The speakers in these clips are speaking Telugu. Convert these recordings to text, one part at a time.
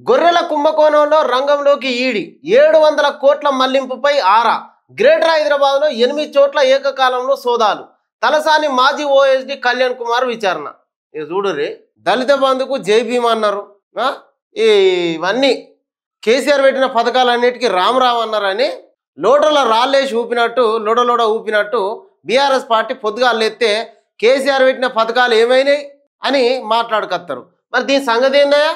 గొర్రెల కుంభకోణంలో రంగంలోకి ఈడీ 700 కోట్ల మళ్లింపుపై ఆరా. గ్రేటర్ హైదరాబాద్ లో 8 చోట్ల ఏకకాలంలో సోదాలు. తలసాని మాజీ ఓఎస్డి కళ్యాణ్ కుమార్ విచారణ. ఇక చూడురే, దళిత బంధుకు జై భీమ్ అన్నారు. ఇవన్నీ కేసీఆర్ పెట్టిన పథకాలన్నిటికీ రామ్ అన్నారని లోటల రాళ్ళేసి ఊపినట్టు లోడ ఊపినట్టు బీఆర్ఎస్ పార్టీ పొద్దుగాలెత్తే కేసీఆర్ పెట్టిన పథకాలు ఏమైనాయి అని మాట్లాడుకొస్తారు. మరి దీని సంగతి ఏందయ్యా?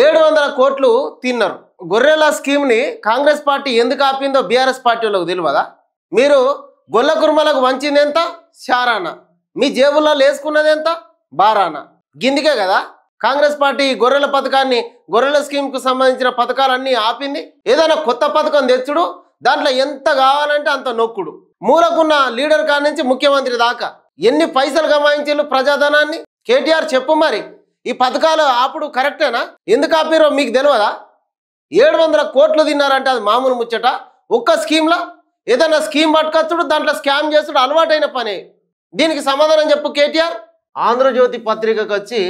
700 కోట్లు తిన్నారు. గొర్రెల స్కీమ్ని కాంగ్రెస్ పార్టీ ఎందుకు ఆపిందో బీఆర్ఎస్ పార్టీ వాళ్ళకు తెలియదా? మీరు గొల్ల కుర్మలకు వంచింది ఎంత? శారానా. మీ జేబుల్లో లేసుకున్నది ఎంత? బారానా. గిందికే కదా కాంగ్రెస్ పార్టీ గొర్రెల పథకాన్ని, గొర్రెల స్కీమ్కు సంబంధించిన పథకాలన్నీ ఆపింది. ఏదైనా కొత్త పథకం తెచ్చుడు, దాంట్లో ఎంత కావాలంటే అంత నొక్కుడు. మూలకున్న లీడర్ కాడి నుంచి ముఖ్యమంత్రి దాకా ఎన్ని పైసలు గమాయించారు ప్రజాధనాన్ని? కేటీఆర్ చెప్పు మరి, ఈ పథకాలు ఆపుడు కరెక్టేనా? ఎందుకు ఆపిరో మీకు తెలియదా? 700 కోట్లు తిన్నారంటే అది మామూలు ముచ్చట? ఒక్క స్కీమ్లో ఏదైనా స్కీమ్ పట్టుకొచ్చుడు, దాంట్లో స్కామ్ చేసుడు అలవాటైన పని. దీనికి సమాధానం చెప్పు కేటీఆర్. ఆంధ్రజ్యోతి పత్రికకు వచ్చి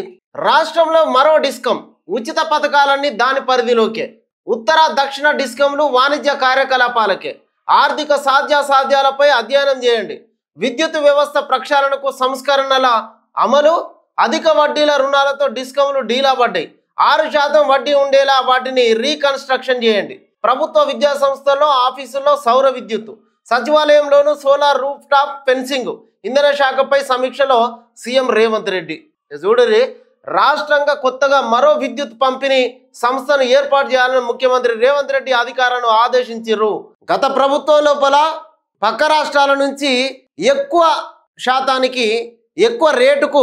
రాష్ట్రంలో మరో డిస్కం, ఉచిత పథకాలన్నీ దాని పరిధిలోకే. ఉత్తర దక్షిణ డిస్కంలు వాణిజ్య కార్యకలాపాలకే. ఆర్థిక సాధ్యాసాధ్యాలపై అధ్యయనం చేయండి. విద్యుత్ వ్యవస్థ ప్రక్షాళనకు సంస్కరణల అమలు. అధిక వడ్డీల రుణాలతో డిస్కంలు డీలా పడ్డాయి. 6% వడ్డీ ఉండేలా వాటిని రీకన్స్ట్రక్షన్ చేయండి. ప్రభుత్వ విద్యా సంస్థల్లో, ఆఫీసుల్లో సౌర విద్యుత్తు, సచివాలయంలోనూ సోలార్ రూఫ్ టాప్ ఫెన్సింగ్. ఇంధన శాఖపై సమీక్షలో సీఎం రేవంత్ రెడ్డి. చూడరి, రాష్ట్రంగా కొత్తగా మరో విద్యుత్ పంపిణీ సంస్థను ఏర్పాటు చేయాలని ముఖ్యమంత్రి రేవంత్ రెడ్డి అధికారులను ఆదేశించారు. గత ప్రభుత్వం లోపల పక్క రాష్ట్రాల నుంచి ఎక్కువ శాతానికి ఎక్కువ రేటుకు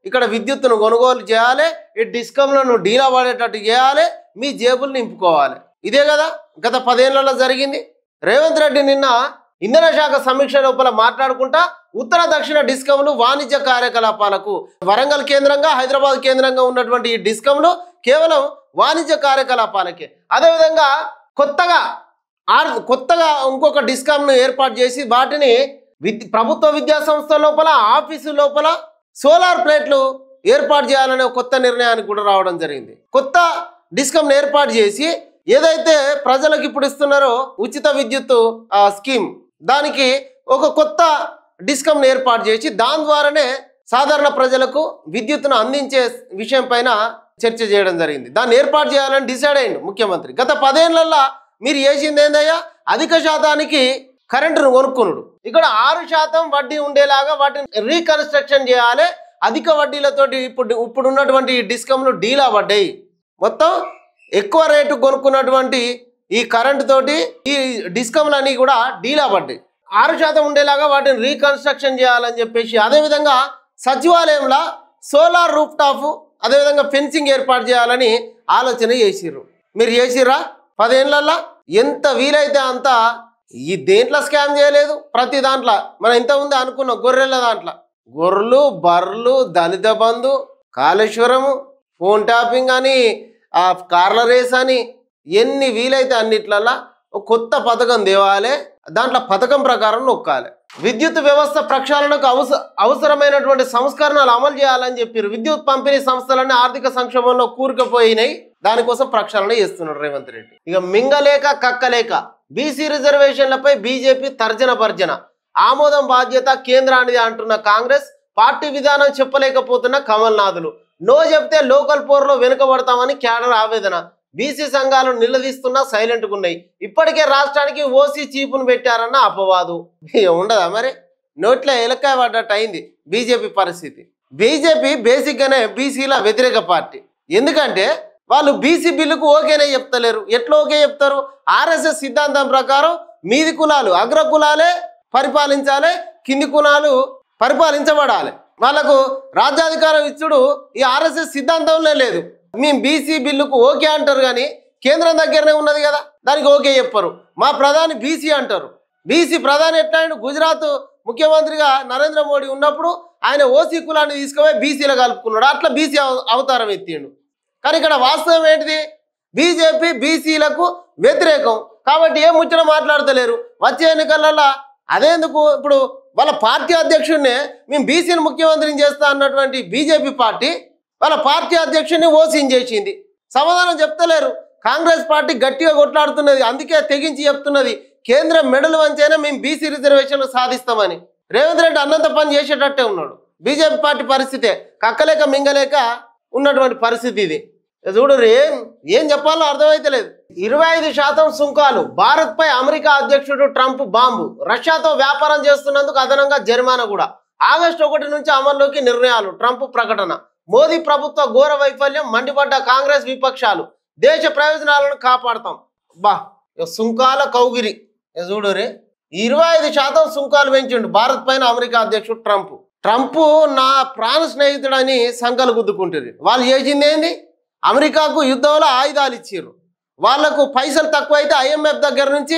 ఇక్కడ విద్యుత్తును కొనుగోలు చేయాలి, ఈ డిస్కంలను డీలా పడేటట్టు చేయాలి, మీ జేబులు నింపుకోవాలి. ఇదే కదా గత 10 ఏళ్లలో జరిగింది. రేవంత్ రెడ్డి నిన్న ఇంధన శాఖ సమీక్ష లోపల మాట్లాడుకుంటా ఉత్తర దక్షిణ డిస్కంలు వాణిజ్య కార్యకలాపాలకు, వరంగల్ కేంద్రంగా, హైదరాబాద్ కేంద్రంగా ఉన్నటువంటి ఈ డిస్కంలు కేవలం వాణిజ్య కార్యకలాపాలకే. అదేవిధంగా కొత్తగా ఇంకొక డిస్కంను ఏర్పాటు చేసి వాటిని ప్రభుత్వ విద్యా సంస్థ లోపల, ఆఫీసు లోపల సోలార్ ప్లేట్లు ఏర్పాటు చేయాలనే కొత్త నిర్ణయానికి కూడా రావడం జరిగింది. కొత్త డిస్కంను ఏర్పాటు చేసి ఏదైతే ప్రజలకు ఇప్పుడు ఇస్తున్నారో ఉచిత విద్యుత్ స్కీమ్, దానికి ఒక కొత్త డిస్కంను ఏర్పాటు చేసి దాని ద్వారానే సాధారణ ప్రజలకు విద్యుత్తును అందించే విషయం పైన చర్చ చేయడం జరిగింది. దాన్ని ఏర్పాటు చేయాలని డిసైడ్ అయ్యింది ముఖ్యమంత్రి. గత 10 ఏళ్లలో మీరు చేసింది ఏందయ్యా? అధిక శాతానికి కరెంటును కొనుక్కున్నాడు. ఇక్కడ 6% వడ్డీ ఉండేలాగా వాటిని రీకన్స్ట్రక్షన్ చేయాలి. అధిక వడ్డీలతోటి ఇప్పుడు ఉన్నటువంటి డిస్కంలు డీలా పడ్డాయి. మొత్తం ఎక్కువ రేటు కొనుక్కున్నటువంటి ఈ కరెంటు తోటి ఈ డిస్కంలన్నీ కూడా డీలా పడ్డాయి. 6% ఉండేలాగా వాటిని రీకన్స్ట్రక్షన్ చేయాలని చెప్పేసి, అదేవిధంగా సచివాలయంలో సోలార్ రూఫ్ టాప్, అదేవిధంగా ఫెన్సింగ్ ఏర్పాటు చేయాలని ఆలోచన చేసిర్రు. మీరు చేసిర్రా? 10 ఏళ్లలో ఎంత వీలైతే అంత ఈ దేంట్లో స్కామ్ చేయలేదు. ప్రతి దాంట్లో మనం ఇంత ఉంది అనుకున్నాం. గొర్రెల దాంట్లో గొర్రెలు, బర్రెలు, దళిత బంధు, కాళేశ్వరము, ఫోన్ ట్యాపింగ్ అని, కార్ల రేస్ అని, ఎన్ని వీలైతే అన్నిట్లల్లో కొత్త పథకం తేవాలి. దాంట్లో పథకం ప్రకారం నొక్కాలి. విద్యుత్ వ్యవస్థ ప్రక్షాళనకు అవసరమైనటువంటి సంస్కరణలు అమలు చేయాలని చెప్పారు. విద్యుత్ పంపిణీ సంస్థలన్నీ ఆర్థిక సంక్షోభంలో కూరుకుపోయినాయి. దానికోసం ప్రక్షాళన చేస్తున్నాడు రేవంత్ రెడ్డి. ఇక మింగలేక కక్కలేక బీసీ రిజర్వేషన్లపై బీజేపీ తర్జన భర్జన. ఆమోదం బాధ్యత కేంద్రానిది అంటున్న కాంగ్రెస్, పార్టీ విధానం చెప్పలేకపోతున్న కమల్నాథులు. నో చెప్తే లోకల్ పోర్లో వెనుకబడతామని క్యాడర్ ఆవేదన. బీసీ సంఘాలు నిలదీస్తున్నా సైలెంట్గా ఉన్నాయి. ఇప్పటికే రాష్ట్రానికి ఓసీ చీపును పెట్టారన్న అపవాదు. ఉండదా మరి? నోట్ల ఎలకాయ పడ్డట్టు అయింది బీజేపీ పరిస్థితి. బీజేపీ బేసిక్గానే బీసీల వ్యతిరేక పార్టీ. ఎందుకంటే వాళ్ళు బీసీ బిల్లుకు ఓకేనే చెప్తలేరు. ఎట్లా ఓకే చెప్తారు? ఆర్ఎస్ఎస్ సిద్ధాంతం ప్రకారం మీది కులాలు, అగ్ర కులాలే పరిపాలించాలి, కింది కులాలు పరిపాలించబడాలి. వాళ్ళకు రాజ్యాధికారం ఇచ్చుడు ఈ ఆర్ఎస్ఎస్ సిద్ధాంతంలో లేదు. మేము బీసీ బిల్లుకు ఓకే అంటారు, కానీ కేంద్రం దగ్గరనే ఉన్నది కదా, దానికి ఓకే చెప్పరు. మా ప్రధాని బీసీ అంటారు. బీసీ ప్రధాని ఎట్లా? గుజరాత్ ముఖ్యమంత్రిగా నరేంద్ర మోడీ ఉన్నప్పుడు ఆయన ఓసీ కులాన్ని తీసుకుపోయి బీసీలో కలుపుకున్నాడు. అట్లా బీసీ అవతారం ఎత్తిండు. కానీ ఇక్కడ వాస్తవం ఏంటిది? బీజేపీ బీసీలకు వ్యతిరేకం కాబట్టి ఏ ముచ్చట మాట్లాడతలేరు. వచ్చే ఎన్నికలలో అదేందుకు ఇప్పుడు వాళ్ళ పార్టీ అధ్యక్షుడినే మేము బీసీని ముఖ్యమంత్రిని చేస్తా అన్నటువంటి బీజేపీ పార్టీ వాళ్ళ పార్టీ అధ్యక్షుడిని ఓసీని చేసింది. సమాధానం చెప్తలేరు. కాంగ్రెస్ పార్టీ గట్టిగా కొట్లాడుతున్నది. అందుకే తెగించి చెప్తున్నది కేంద్రం మెడలు వంచైనా మేము బీసీ రిజర్వేషన్లు సాధిస్తామని. రేవంత్ రెడ్డి అన్నంత పని చేసేటట్టే ఉన్నాడు. బీజేపీ పార్టీ పరిస్థితే కక్కలేక మింగలేక ఉన్నటువంటి పరిస్థితి ఇది. చూడు ఏం చెప్పాలో అర్థమైతలేదు. 25% సుంకాలు, భారత్పై అమెరికా అధ్యక్షుడు ట్రంప్ బాంబు, రష్యాతో వ్యాపారం చేస్తున్నందుకు అదనంగా జరిమానా కూడా. ఆగస్టు 1 నుంచి అమల్లోకి నిర్ణయాలు, ట్రంప్ ప్రకటన. మోదీ ప్రభుత్వ ఘోర వైఫల్యం, మండిపడ్డ కాంగ్రెస్ విపక్షాలు. దేశ ప్రయోజనాలను కాపాడతాం. బా సుంకాల కౌగిరి. చూడు 25% సుంకాలు పెంచిండు భారత్ పైన అమెరికా అధ్యక్షుడు ట్రంప్. ట్రంప్ నా ప్రాణ స్నేహితుడని సంకలు గుద్దుకుంటుంది. వాళ్ళు చేసింది ఏంది? అమెరికాకు యుద్ధంలో ఆయుధాలు ఇచ్చిర్రు. వాళ్లకు పైసలు తక్కువైతే IMF దగ్గర నుంచి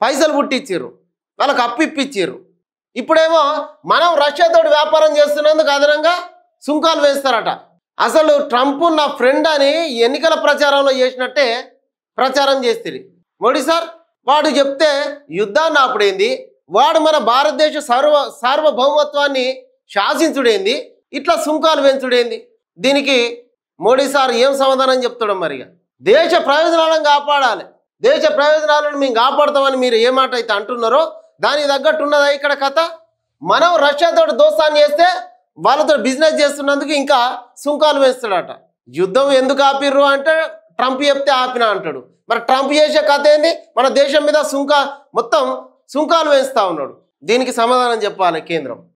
పైసలు పుట్టించిర్రు, వాళ్ళకు అప్పు ఇప్పించిర్రు. ఇప్పుడేమో మనం రష్యాతో వ్యాపారం చేస్తున్నందుకు అదనంగా సుంకాలు వేస్తారట. అసలు ట్రంప్ నా ఫ్రెండ్ అని ఎన్నికల ప్రచారంలో చేసినట్టే ప్రచారం చేస్తుంది మోడీ సార్. వాడు చెప్తే యుద్ధాన్ని ఆపుడేంది, వాడు మన భారతదేశ సార్వభౌమత్వాన్ని శాసించుడేంది, ఇట్లా సుంకాలు పెంచుడేంది? దీనికి మోడీ సార్ ఏం సమాధానం చెప్తాడో మరి. దేశ ప్రయోజనాలను కాపాడాలి, దేశ ప్రయోజనాలను మేము కాపాడుతామని మీరు ఏ మాట అయితే అంటున్నారో దానికి తగ్గట్టు ఉన్నదా ఇక్కడ కథ. మనం రష్యాతో దోస్తాన్ని చేస్తే వాళ్ళతో బిజినెస్ చేస్తున్నందుకు ఇంకా సుంకాలు వేస్తాడట. యుద్ధం ఎందుకు ఆపిర్రు అంటే ట్రంప్ చెప్తే ఆపినా అంటాడు. మరి ట్రంప్ చేసే కథ ఏంది? మన దేశం మీద మొత్తం సుంకాలు వేస్తా ఉన్నాడు. దీనికి సమాధానం చెప్పాలి కేంద్రం.